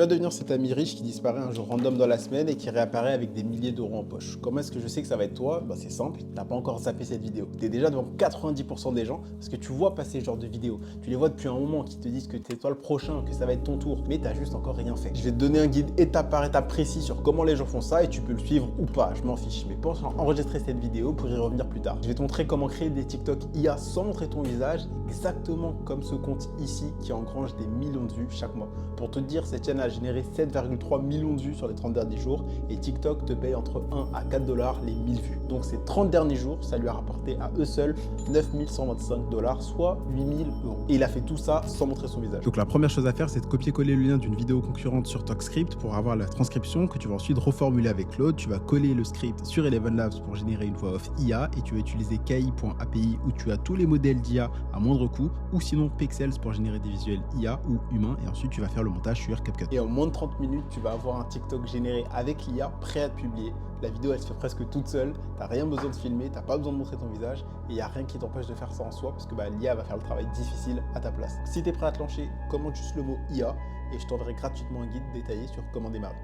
Tu vas devenir cet ami riche qui disparaît un jour random dans la semaine et qui réapparaît avec des milliers d'euros en poche. Comment est-ce que je sais que ça va être toi? Bah, c'est simple, t'as pas encore zappé cette vidéo. T'es déjà devant 90% des gens parce que tu vois passer ce genre de vidéos. Tu les vois depuis un moment qui te disent que c'est toi le prochain, que ça va être ton tour, mais t'as juste encore rien fait. Je vais te donner un guide étape par étape précis sur comment les gens font ça et tu peux le suivre ou pas, je m'en fiche. Mais pense à enregistrer cette vidéo pour y revenir plus tard. Je vais te montrer comment créer des TikTok IA sans montrer ton visage, exactement comme ce compte ici qui engrange des millions de vues chaque mois. Pour te dire, cette chaîne a généré 7,3 millions de vues sur les 30 derniers jours et TikTok te paye entre 1 à 4 $ les 1000 vues. Donc ces 30 derniers jours, ça lui a rapporté à eux seuls 9125 $, soit 8000 euros. Et il a fait tout ça sans montrer son visage. Donc la première chose à faire, c'est de copier-coller le lien d'une vidéo concurrente sur TalkScript pour avoir la transcription que tu vas ensuite reformuler avec Claude. Tu vas coller le script sur Eleven Labs pour générer une voix off IA et tu vas utiliser KI.API où tu as tous les modèles d'IA à moindre coût ou sinon Pexels pour générer des visuels IA ou humains et ensuite tu vas faire le montage sur CapCut. Et en moins de 30 minutes, tu vas avoir un TikTok généré avec l'IA prêt à te publier. La vidéo, elle se fait presque toute seule. T'as rien besoin de filmer, t'as pas besoin de montrer ton visage et il n'y a rien qui t'empêche de faire ça en soi parce que l'IA va faire le travail difficile à ta place. Si t'es prêt à te lancer, commente juste le mot IA et je t'enverrai gratuitement un guide détaillé sur comment démarrer.